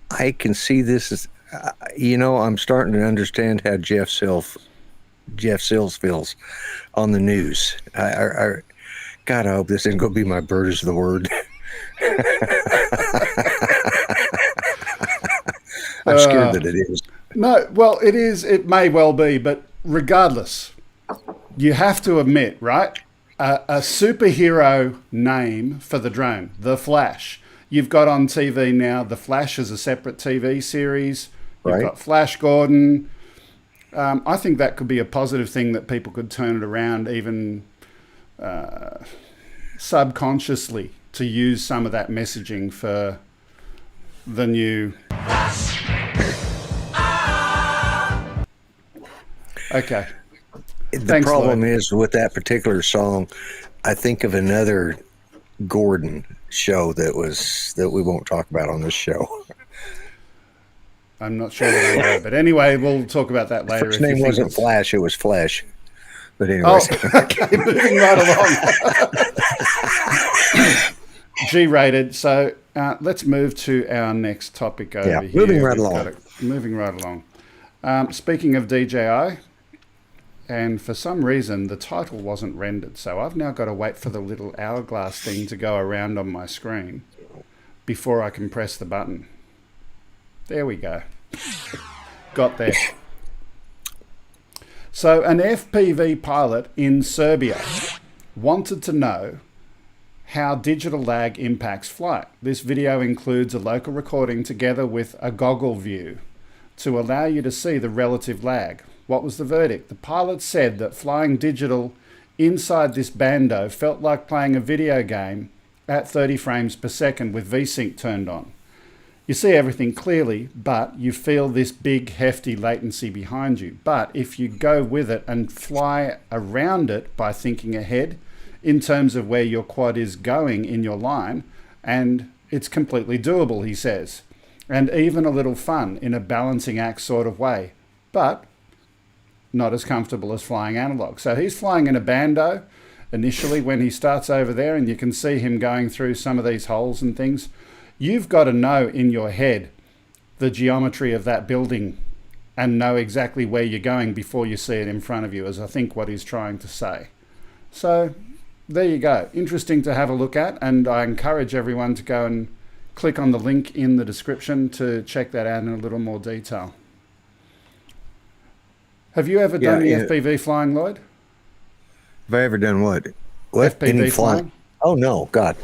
I can see this as, I'm starting to understand how Jeff Sills feels on the news. God, I hope this isn't going to be my bird is the word. I'm scared that it is. No, well, it is. It may well be, but regardless, you have to admit, right? A superhero name for the drone, the Flash. You've got on TV now, the Flash is a separate TV series. You've got Flash Gordon. I think that could be a positive thing, that people could turn it around even subconsciously to use some of that messaging for the new... Okay. The problem is with that particular song, I think of another Gordon show that we won't talk about on this show. I'm not sure what I know, but anyway, we'll talk about that later. His name wasn't Flash, it was Flesh. But anyway. Oh, okay, moving right along. G-rated. So let's move to our next topic over here. Moving right along. Moving right along. Speaking of DJI, and for some reason the title wasn't rendered, so I've now got to wait for the little hourglass thing to go around on my screen before I can press the button. There we go. Got there. So an FPV pilot in Serbia wanted to know how digital lag impacts flight. This video includes a local recording together with a goggle view to allow you to see the relative lag. What was the verdict? The pilot said that flying digital inside this bando felt like playing a video game at 30 frames per second with VSync turned on. You see everything clearly, but you feel this big, hefty latency behind you. But if you go with it and fly around it by thinking ahead in terms of where your quad is going in your line, and it's completely doable, he says, and even a little fun in a balancing act sort of way, but not as comfortable as flying analog. So he's flying in a bando initially when he starts over there, and you can see him going through some of these holes and things. You've got to know in your head the geometry of that building and know exactly where you're going before you see it in front of you, is I think what he's trying to say. So there you go. Interesting to have a look at, and I encourage everyone to go and click on the link in the description to check that out in a little more detail. Have you ever done the FPV flying, Lloyd? Have I ever done what? What? FPV Any flying? Oh, no, God.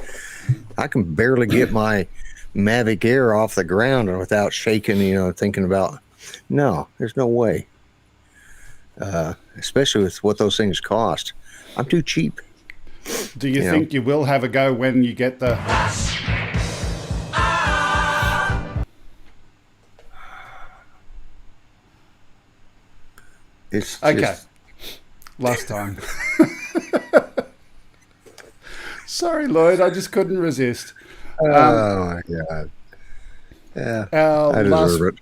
I can barely get my Mavic Air off the ground without shaking, thinking about, no, there's no way. Especially with what those things cost. I'm too cheap. Do you think you will have a go when you get the... It's okay. just... Last time. Sorry, Lloyd, I just couldn't resist. Oh, my God. Yeah, I deserve it.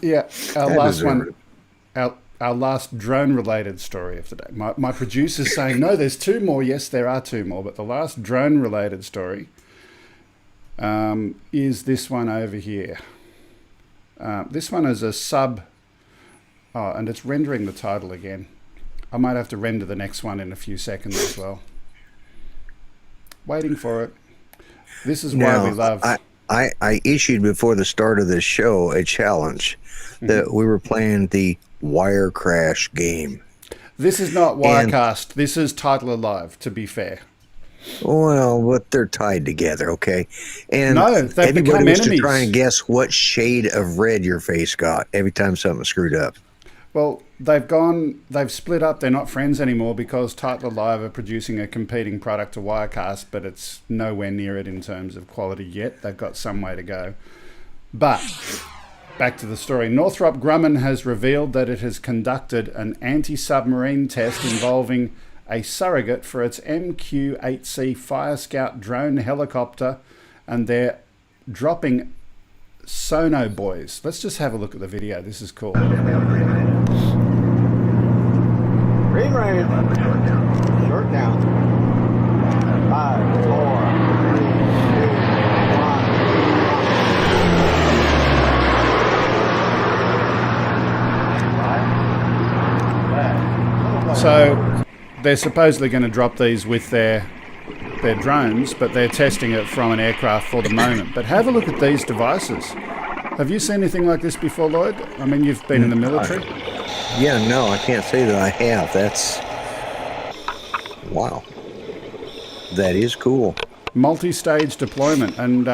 Yeah, our I last one. deserve Our last drone-related story of the day. My producer's saying, no, there's two more. Yes, there are two more, but the last drone-related story is this one over here. This one is a sub... Oh, and it's rendering the title again. I might have to render the next one in a few seconds as well. Waiting for it. This is why we love... I issued before the start of this show a challenge that we were playing the Wire Crash game. This is not Wirecast. This is Title Alive, to be fair. Well, but they're tied together, okay? And no, they've everybody become was enemies. to try and guess what shade of red your face got every time something screwed up. Well, they've split up. They're not friends anymore because Title Alive are producing a competing product to Wirecast, but it's nowhere near it in terms of quality yet. They've got some way to go. But back to the story. Northrop Grumman has revealed that it has conducted an anti-submarine test involving a surrogate for its MQ-8C Fire Scout drone helicopter, and they're dropping sono buoys. Let's just have a look at the video. This is cool. Green range. Short down. 5, 4, 3, 2, 1. So they're supposedly going to drop these with their drones, but they're testing it from an aircraft for the moment. But have a look at these devices. Have you seen anything like this before, Lloyd? I mean, you've been in the military. Yeah, no, I can't say that I have. That's... Wow. That is cool. Multi-stage deployment, and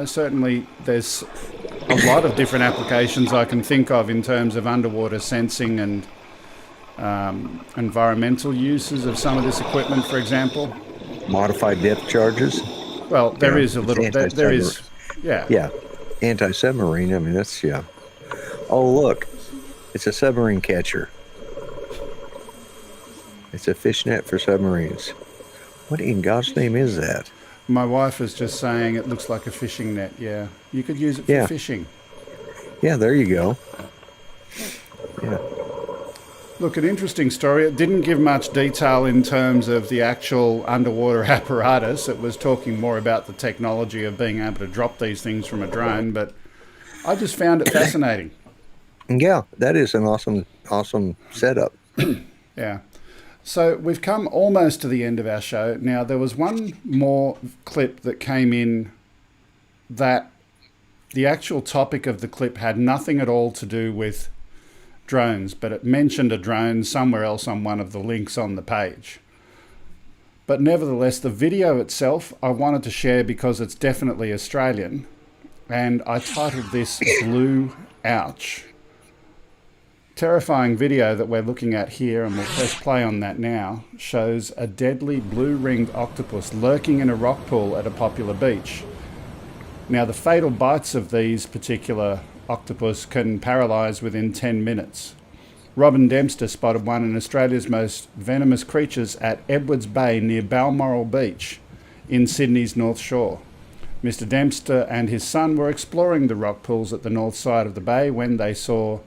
certainly there's a lot of different applications I can think of in terms of underwater sensing and environmental uses of some of this equipment, for example. Modified depth charges. Well, there is a little. There is, yeah. Yeah, anti-submarine. I mean, that's Oh, look, it's a submarine catcher. It's a fish net for submarines. What in God's name is that? My wife is just saying it looks like a fishing net. Yeah, you could use it for fishing. Yeah, there you go. Yeah. Look, an interesting story. It didn't give much detail in terms of the actual underwater apparatus. It was talking more about the technology of being able to drop these things from a drone, but I just found it fascinating. Yeah, that is an awesome setup. Yeah. So we've come almost to the end of our show. Now, there was one more clip that came in that the actual topic of the clip had nothing at all to do with drones, but it mentioned a drone somewhere else on one of the links on the page. But nevertheless, the video itself I wanted to share because it's definitely Australian, and I titled this Blue Ouch. Terrifying video that we're looking at here, and we'll press play on that now, shows a deadly blue-ringed octopus lurking in a rock pool at a popular beach. Now, the fatal bites of these particular octopus can paralyse within 10 minutes. Robin Dempster spotted one in Australia's most venomous creatures at Edwards Bay near Balmoral Beach in Sydney's North Shore. Mr. Dempster and his son were exploring the rock pools at the north side of the bay when they saw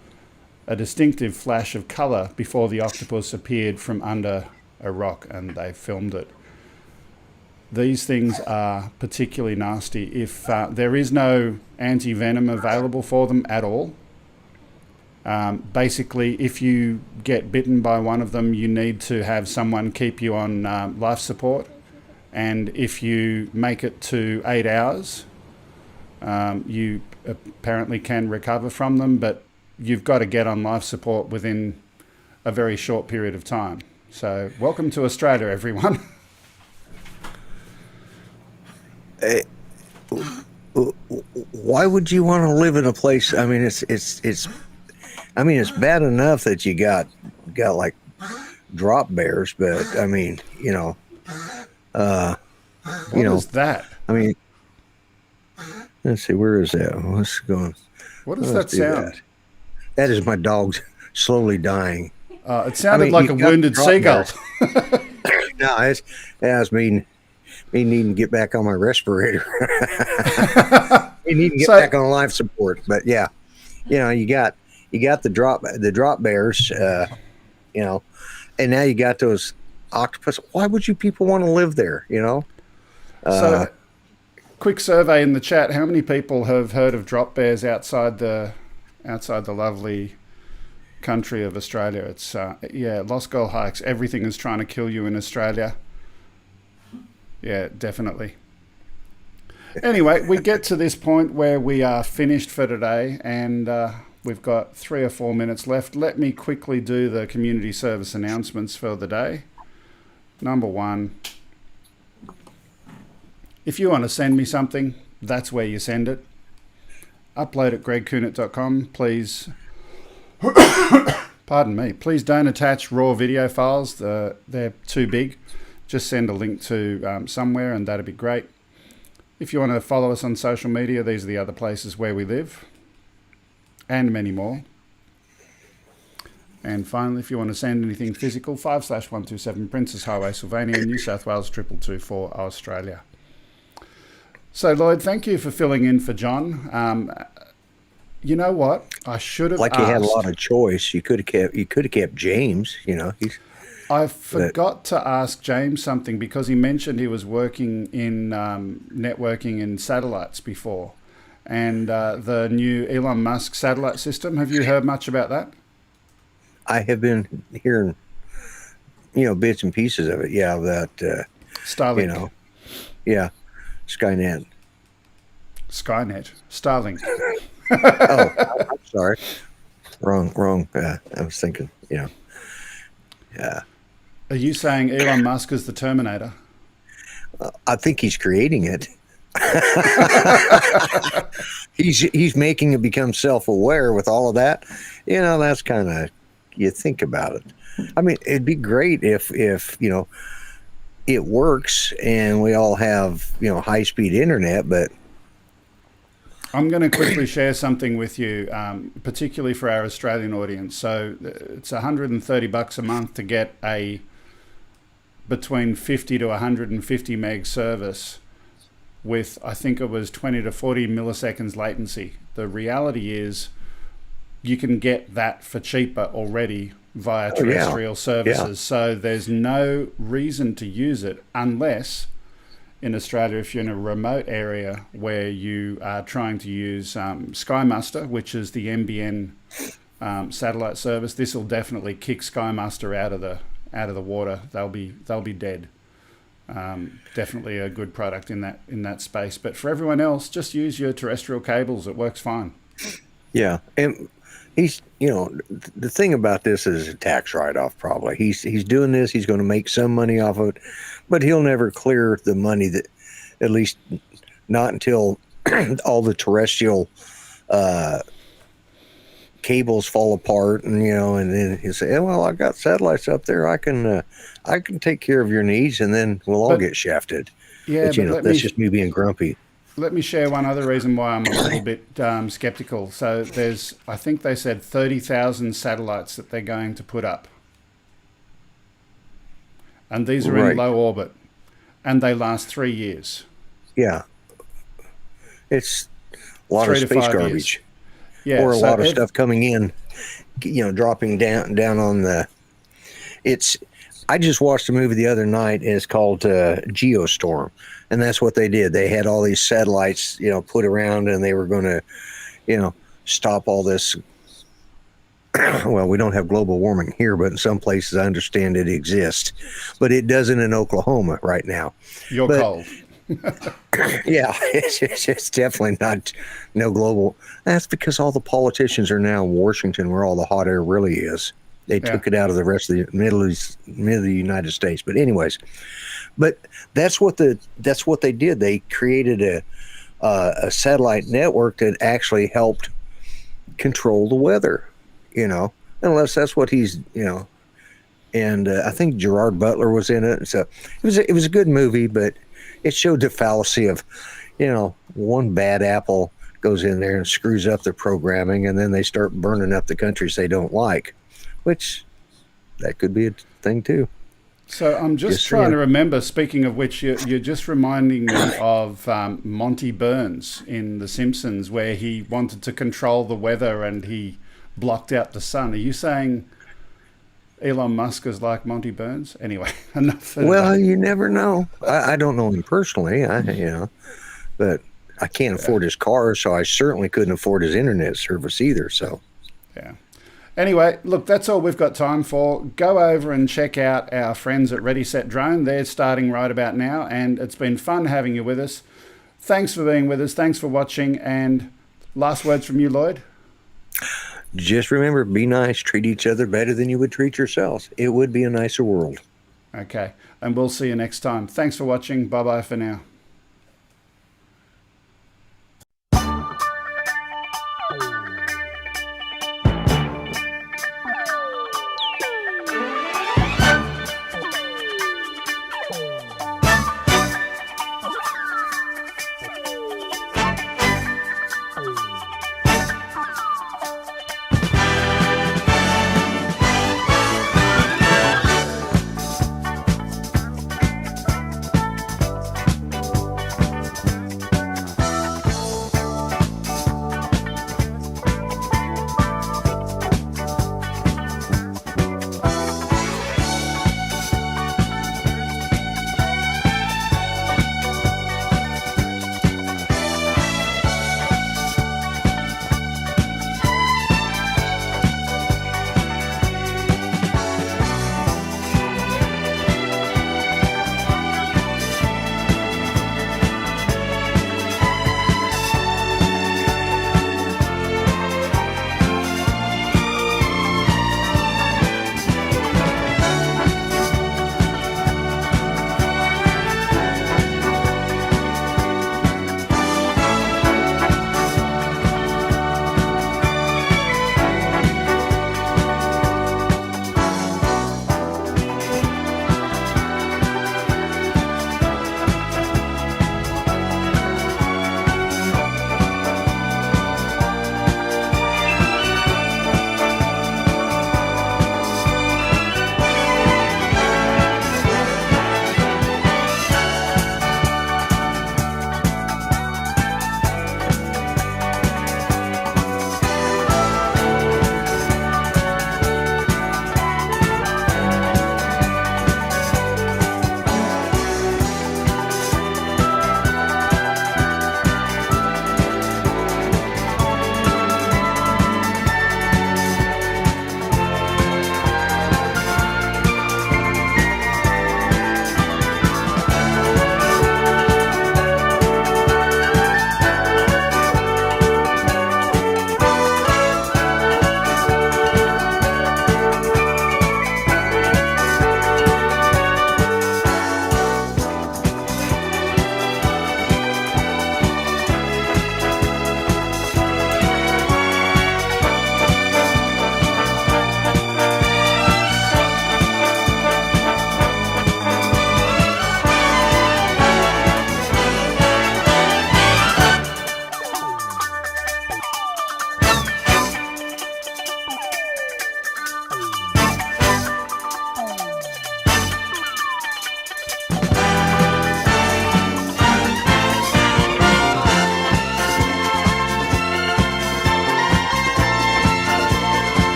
a distinctive flash of colour before the octopus appeared from under a rock, and they filmed it. These things are particularly nasty. If there is no anti-venom available for them at all, basically if you get bitten by one of them, you need to have someone keep you on life support. And if you make it to 8 hours, you apparently can recover from them, but you've got to get on life support within a very short period of time. So welcome to Australia, everyone. Why would you want to live in a place? I mean, it's bad enough that you got like drop bears, but I mean, What is that? I mean, let's see, where is that? What's going? What does that sound? That is my dog slowly dying. It sounded like a wounded seagull. No, it's me needing to get back on my respirator. Me needing to get back on life support. But yeah, you got the drop bears, and now you got those octopus. Why would you people want to live there? So, quick survey in the chat: how many people have heard of drop bears outside the lovely country of Australia? It's Lostgirl hikes. Everything is trying to kill you in Australia. Yeah, definitely. Anyway, we get to this point where we are finished for today, and we've got 3 or 4 minutes left. Let me quickly do the community service announcements for the day. Number 1, if you want to send me something, that's where you send it. Upload at gregkuhnert.com. Please, pardon me, please don't attach raw video files. They're too big. Just send a link to somewhere, and that'd be great. If you want to follow us on social media, these are the other places where we live, and many more. And finally, if you want to send anything physical, 5/127 Princess Highway, Sylvania, New South Wales 22224, Australia. So, Lloyd, thank you for filling in for John. You know what? I should have asked. You had a lot of choice. You could have kept James. I forgot to ask James something because he mentioned he was working in networking and satellites before, and the new Elon Musk satellite system. Have you heard much about that? I have been hearing, bits and pieces of it. Yeah, that Starlink. Skynet. Starlink. Oh, I'm sorry. Wrong. I was thinking. Yeah. Are you saying Elon Musk is the Terminator? I think he's creating it. He's making it become self-aware with all of that. That's kind of, you think about it. I mean, it'd be great if it works and we all have high-speed internet, but I'm going to quickly share something with you, particularly for our Australian audience. So it's $130 a month to get a between 50 to 150 meg service with, I think it was 20 to 40 milliseconds latency. The reality is you can get that for cheaper already via terrestrial services. Yeah. So there's no reason to use it unless in Australia, if you're in a remote area where you are trying to use SkyMuster, which is the NBN satellite service. This will definitely kick SkyMuster out of the water. They'll be dead. Definitely a good product in that space. But for everyone else, just use your terrestrial cables. It works fine. Yeah, and he's the thing about this is a tax write-off. Probably he's doing this. He's going to make some money off of it, but he'll never clear the money that, at least not until all the terrestrial cables fall apart, and and then he'll say, well, I got satellites up there. I can take care of your needs, and then we'll all get shafted. Yeah, but, that's just me being grumpy. let me share one other reason why I'm a little bit skeptical. So there's, I think they said 30,000 satellites that they're going to put up. And these are in low orbit. And they last 3 years. Yeah. It's a lot of space garbage. Yeah, or a lot of stuff coming in, dropping down on the... I just watched a movie the other night, and it's called Geostorm. And that's what they did. They had all these satellites, put around, and they were going to, stop all this. Well, we don't have global warming here, but in some places I understand it exists. But it doesn't in Oklahoma right now. You're cold. Yeah, it's definitely no global. That's because all the politicians are now in Washington, where all the hot air really is. They took it out of the rest of the middle of the United States. But anyways, that's what they did. They created a satellite network that actually helped control the weather. Unless that's what he's, and I think Gerard Butler was in it. So it was a good movie, but it showed the fallacy of, one bad apple goes in there and screws up their programming, and then they start burning up the countries they don't like, which that could be a thing too. So I'm just trying to remember, speaking of which, you're just reminding me of Monty Burns in The Simpsons, where he wanted to control the weather and he blocked out the sun. Are you saying Elon Musk is like Monty Burns? Anyway, enough. Well, you never know. I don't know him personally, but I can't afford his car, so I certainly couldn't afford his internet service either. So, yeah. Anyway, look, that's all we've got time for. Go over and check out our friends at Ready Set Drone. They're starting right about now, and it's been fun having you with us. Thanks for being with us. Thanks for watching. And last words from you, Lloyd? Just remember, be nice. Treat each other better than you would treat yourselves. It would be a nicer world. Okay. And we'll see you next time. Thanks for watching. Bye-bye for now.